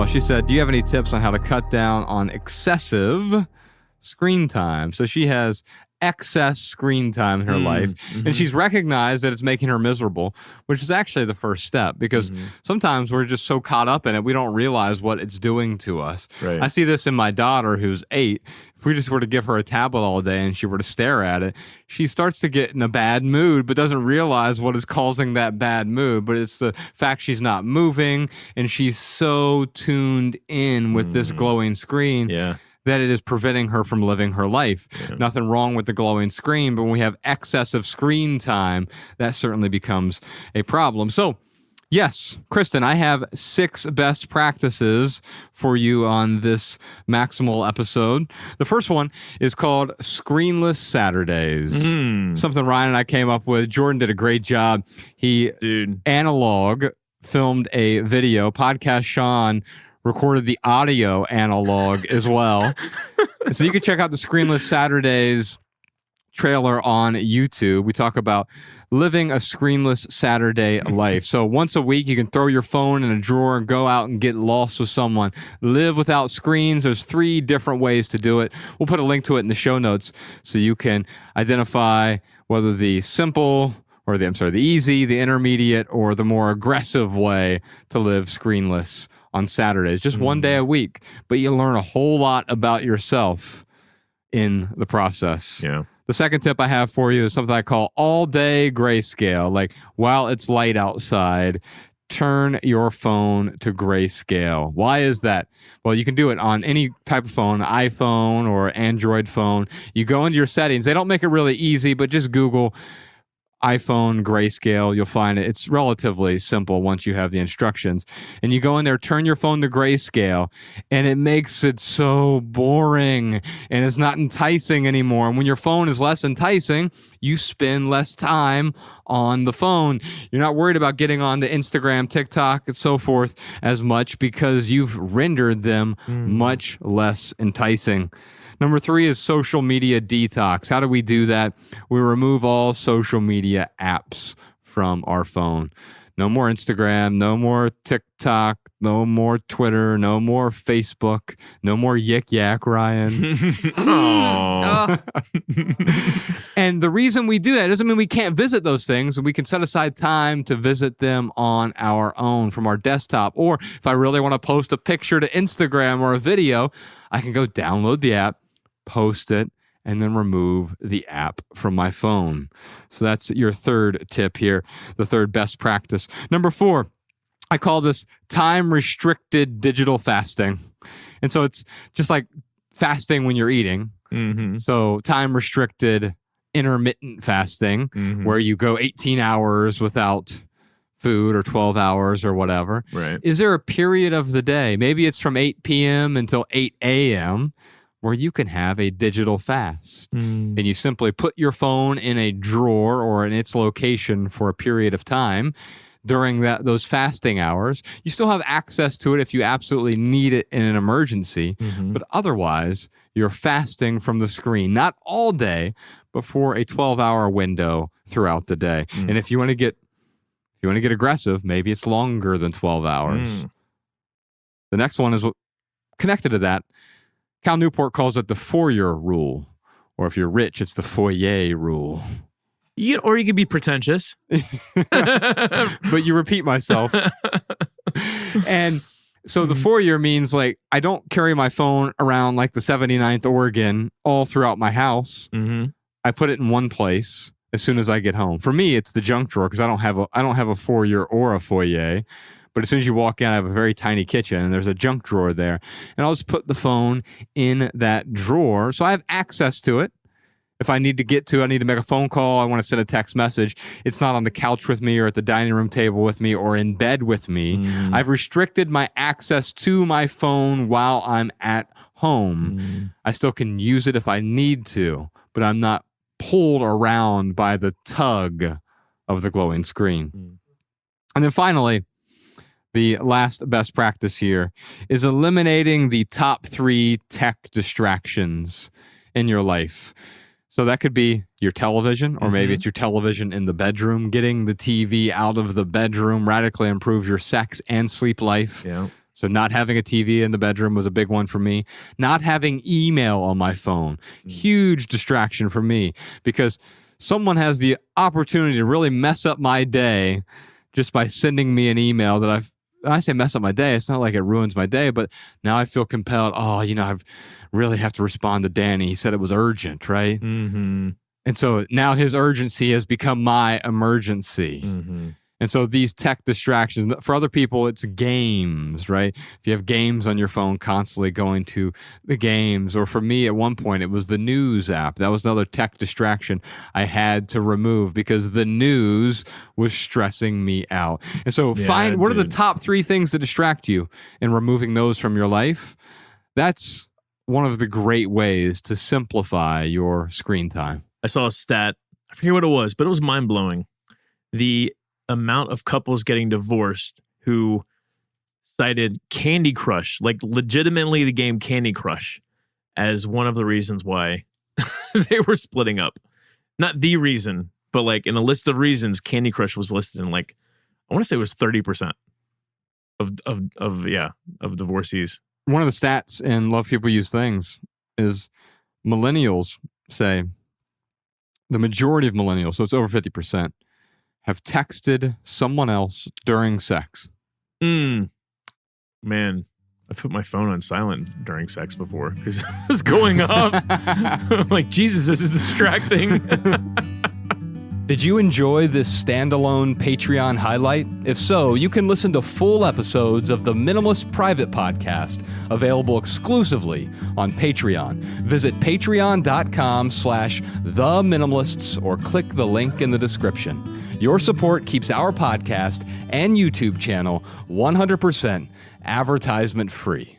Well, she said, do you have any tips on how to cut down on excessive screen time? So she has excess screen time in her life, and she's recognized that it's making her miserable, which is actually the first step, because sometimes we're just so caught up in it, we don't realize what it's doing to us. Right. I see this in my daughter, who's 8. If we just were to give her a tablet all day and she were to stare at it, she starts to get in a bad mood, but doesn't realize what is causing that bad mood. But it's the fact she's not moving, and she's so tuned in with this glowing screen that it is preventing her from living her life. Nothing wrong with the glowing screen, but when we have excessive screen time, that certainly becomes a problem. So, yes, Kristen, I have 6 best practices for you on this Maximal episode. The first one is called Screenless Saturdays. Something Ryan and I came up with. Jordan did a great job. He analog filmed a video. Podcast Sean recorded the audio analog as well. So you can check out the Screenless Saturdays trailer on YouTube. We talk about living a screenless Saturday life. So once a week, you can throw your phone in a drawer and go out and get lost with someone. Live without screens. There's 3 different ways to do it. We'll put a link to it in the show notes so you can identify whether the simple or the easy, the intermediate, or the more aggressive way to live screenless on Saturdays. Just one day a week, but you learn a whole lot about yourself in the process. Yeah. The second tip I have for you is something I call all-day grayscale. Like, while it's light outside, turn your phone to grayscale. Why is that? Well, you can do it on any type of phone, iPhone or Android phone. You go into your settings. They don't make it really easy, but just Google iPhone grayscale. You'll find it. It's relatively simple once you have the instructions. And you go in there, turn your phone to grayscale, and it makes it so boring, and it's not enticing anymore. And when your phone is less enticing, you spend less time on the phone. You're not worried about getting on to Instagram, TikTok, and so forth as much because you've rendered them much less enticing. Number 3 is social media detox. How do we do that? We remove all social media apps from our phone. No more Instagram, no more TikTok, no more Twitter, no more Facebook, no more Yik Yak, Ryan. And the reason we do that doesn't mean we can't visit those things. We can set aside time to visit them on our own from our desktop. Or if I really want to post a picture to Instagram or a video, I can go download the app, post it, and then remove the app from my phone. So that's your third tip here, the third best practice. Number 4, I call this time-restricted digital fasting. And so it's just like fasting when you're eating. So time-restricted intermittent fasting, where you go 18 hours without food or 12 hours or whatever. Right. Is there a period of the day, maybe it's from 8 p.m. until 8 a.m., where you can have a digital fast. And you simply put your phone in a drawer or in its location for a period of time during those fasting hours. You still have access to it if you absolutely need it in an emergency, but otherwise you're fasting from the screen, not all day, but for a 12-hour window throughout the day. And if you want to get aggressive, maybe it's longer than 12 hours. The next one is connected to that. Cal Newport calls it the foyer rule, or if you're rich, it's the foyer rule. Or you could be pretentious. But you repeat myself. And so the foyer means, like, I don't carry my phone around like the 79th Oregon all throughout my house. I put it in one place as soon as I get home. For me, it's the junk drawer because I don't have a foyer or a foyer. But as soon as you walk in, I have a very tiny kitchen, and there's a junk drawer there. And I'll just put the phone in that drawer, so I have access to it. If I need to make a phone call, I want to send a text message, it's not on the couch with me or at the dining room table with me or in bed with me. I've restricted my access to my phone while I'm at home. I still can use it if I need to, but I'm not pulled around by the tug of the glowing screen. And then finally, the last best practice here is eliminating the top 3 tech distractions in your life. So that could be your television, or maybe it's your television in the bedroom. Getting the TV out of the bedroom radically improves your sex and sleep life. So not having a TV in the bedroom was a big one for me. Not having email on my phone, huge distraction for me, because someone has the opportunity to really mess up my day just by sending me an email that I say mess up my day. It's not like it ruins my day, but now I feel compelled. Oh, I really have to respond to Danny. He said it was urgent, right? Mm-hmm. And so now his urgency has become my emergency. Mm-hmm. And so these tech distractions, for other people, it's games, right? If you have games on your phone, constantly going to the games. Or for me, at one point, it was the news app. That was another tech distraction I had to remove because the news was stressing me out. And so what are the top 3 things that distract you, and removing those from your life? That's one of the great ways to simplify your screen time. I saw a stat. I forget what it was, but it was mind-blowing. The amount of couples getting divorced who cited Candy Crush, like legitimately the game Candy Crush, as one of the reasons why they were splitting up. Not the reason, but like in a list of reasons, Candy Crush was listed in like, I want to say it was 30% of divorcees. One of the stats in Love People Use Things is millennials say, the majority of millennials, so it's over 50%, have texted someone else during sex. Man, I put my phone on silent during sex before because it was going off. I'm like, Jesus, this is distracting. Did you enjoy this standalone Patreon highlight? If so, you can listen to full episodes of the Minimalist Private Podcast, available exclusively on Patreon. Visit patreon.com/theminimalists or click the link in the description. Your support keeps our podcast and YouTube channel 100% advertisement free.